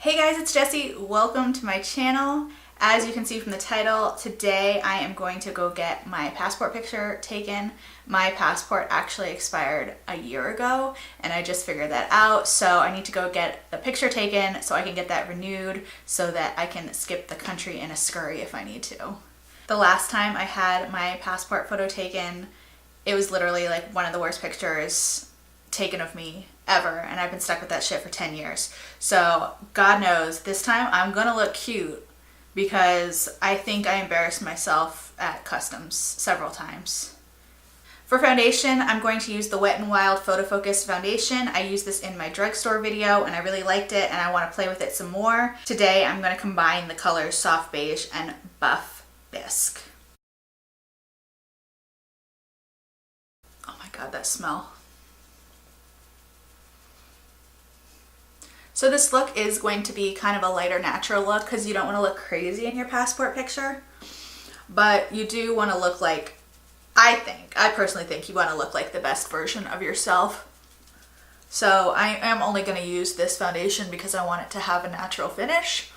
Hey guys, it's Jessie. Welcome to my channel. As you can see from the title, today I am going to go get my passport picture taken. My passport actually expired a year ago and I just figured that out, so I need to go get the picture taken so I can get that renewed so that I can skip the country in a scurry if I need to. The last time I had my passport photo taken, it was literally like one of the worst pictures taken of me ever, and I've been stuck with that shit for 10 years. So God knows this time I'm gonna look cute because I think I embarrassed myself at customs several times. For foundation, I'm going to use the Wet n Wild Photofocus foundation. I used this in my drugstore video and I really liked it and I want to play with it some more. Today I'm going to combine the colors Soft Beige and Buff Bisque. Oh my god, that smell. So this look is going to be kind of a lighter natural look because you don't want to look crazy in your passport picture, but you do want to look like, I personally think you want to look like the best version of yourself. So I am only going to use this foundation because I want it to have a natural finish.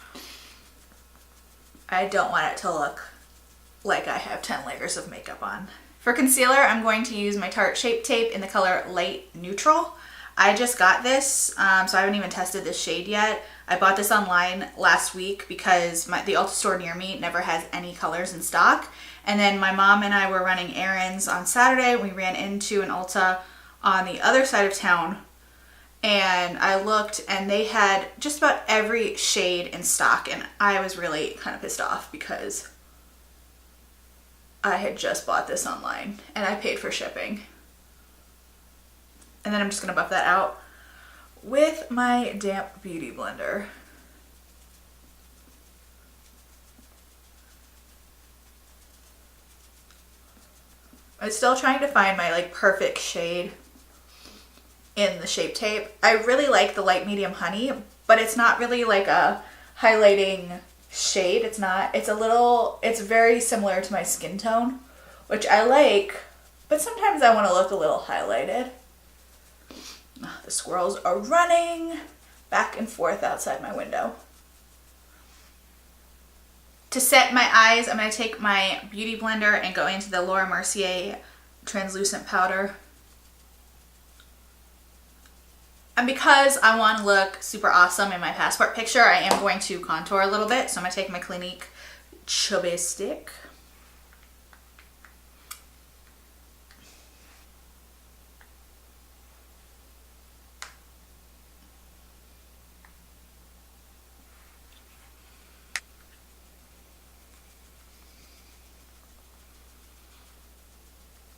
I don't want it to look like I have 10 layers of makeup on. For concealer, I'm going to use my Tarte Shape Tape in the color Light Neutral. I just got this, so I haven't even tested this shade yet. I bought this online last week because the Ulta store near me never has any colors in stock. And then my mom and I were running errands on Saturday. We ran into an Ulta on the other side of town. And I looked and they had just about every shade in stock. And I was really kind of pissed off because I had just bought this online and I paid for shipping. And then I'm just going to buff that out with my damp beauty blender. I'm still trying to find my perfect shade in the Shape Tape. I really like the light medium honey, but it's not really like a highlighting shade. It's very similar to my skin tone, which I like, but sometimes I want to look a little highlighted. The squirrels are running back and forth outside my window. To set my eyes, I'm going to take my beauty blender and go into the Laura Mercier translucent powder. And because I want to look super awesome in my passport picture, I am going to contour a little bit. So I'm going to take my Clinique Chubby stick.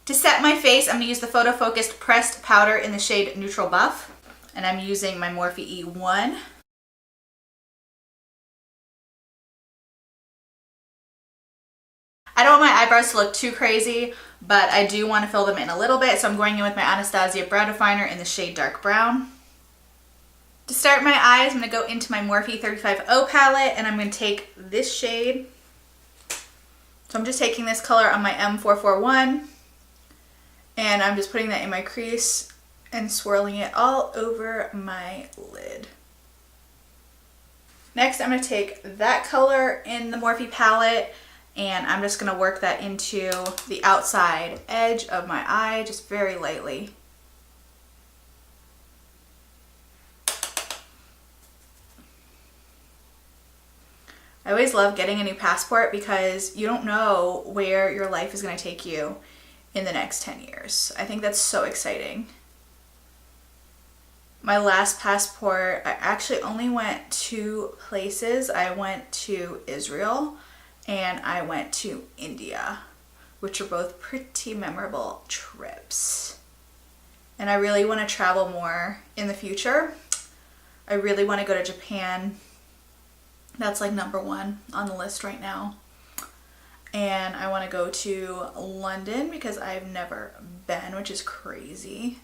To set my face, I'm going to use the Photofocus pressed powder in the shade Neutral Buff. And I'm using my Morphe E1. I don't want my eyebrows to look too crazy, but I do want to fill them in a little bit. So I'm going in with my Anastasia Brow Definer in the shade Dark Brown. To start my eyes, I'm going to go into my Morphe 35O palette and I'm going to take this shade. So I'm just taking this color on my M441. And I'm just putting that in my crease and swirling it all over my lid. Next, I'm going to take that color in the Morphe palette and I'm just going to work that into the outside edge of my eye, just very lightly. I always love getting a new passport because you don't know where your life is going to take you in the next 10 years. I think that's so exciting. My last passport, I actually only went 2 places. I went to Israel and I went to India, which are both pretty memorable trips. And I really want to travel more in the future. I really want to go to Japan. That's like #1 on the list right now. And I want to go to London because I've never been, which is crazy.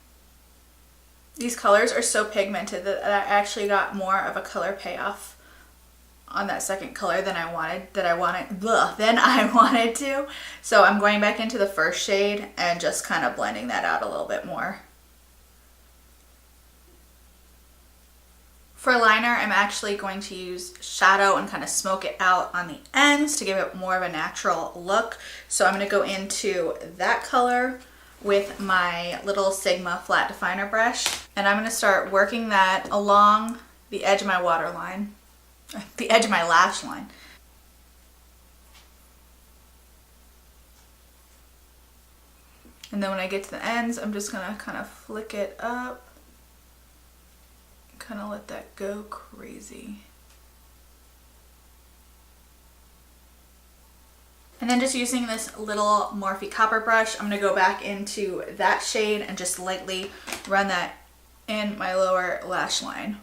These colors are so pigmented that I actually got more of a color payoff on that second color than I wanted to. So I'm going back into the first shade and just kind of blending that out a little bit more. For liner, I'm actually going to use shadow and kind of smoke it out on the ends to give it more of a natural look. So I'm going to go into that color with my little Sigma flat definer brush. And I'm going to start working that along the edge of my waterline, the edge of my lash line. And then when I get to the ends, I'm just going to kind of flick it up. Kind of let that go crazy. And then just using this little Morphe copper brush, I'm going to go back into that shade and just lightly run that in my lower lash line.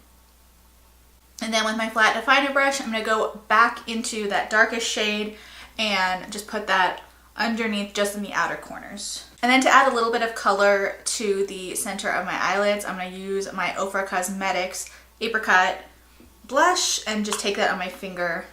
And then with my flat definer brush, I'm going to go back into that darkest shade and just put that underneath just in the outer corners. And then to add a little bit of color to the center of my eyelids, I'm going to use my Ofra Cosmetics Apricot blush and just take that on my finger.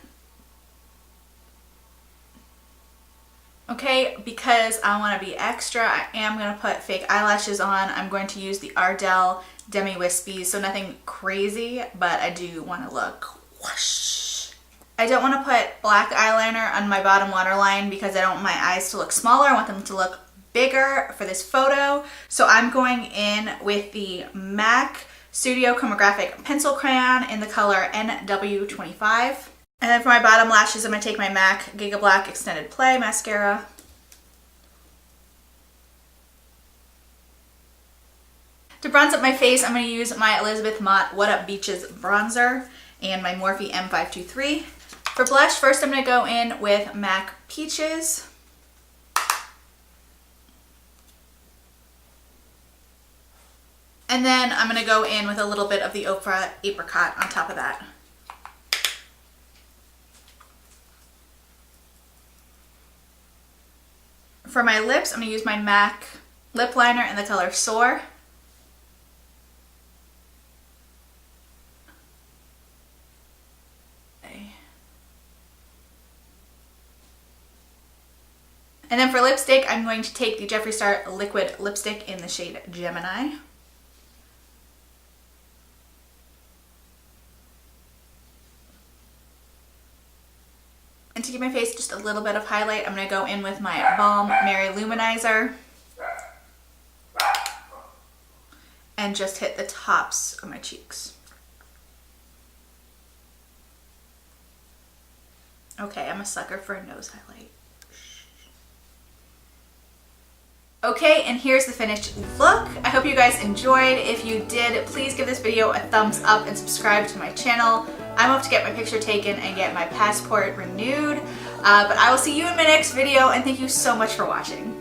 Okay, because I want to be extra, I am going to put fake eyelashes on. I'm going to use the Ardell Demi Wispies, so nothing crazy, but I do want to look whoosh. I don't want to put black eyeliner on my bottom waterline because I don't want my eyes to look smaller. I want them to look bigger for this photo. So I'm going in with the MAC Studio Chromographic Pencil Crayon in the color NW25. And then for my bottom lashes, I'm going to take my MAC Gigablack Extended Play Mascara. To bronze up my face, I'm going to use my Elizabeth Mott Whatup Beaches Bronzer and my Morphe M523. For blush, first I'm going to go in with MAC Peaches. And then I'm going to go in with a little bit of the Ofra Apricot on top of that. For my lips, I'm going to use my MAC lip liner in the color Soar. And then for lipstick, I'm going to take the Jeffree Star Liquid Lipstick in the shade Gemini. And to give my face just a little bit of highlight, I'm going to go in with my Balm Mary Luminizer and just hit the tops of my cheeks. Okay, I'm a sucker for a nose highlight. Okay, and here's the finished look. I hope you guys enjoyed. If you did, please give this video a thumbs up and subscribe to my channel. I'm off to get my picture taken and get my passport renewed. But I will see you in my next video, and thank you so much for watching.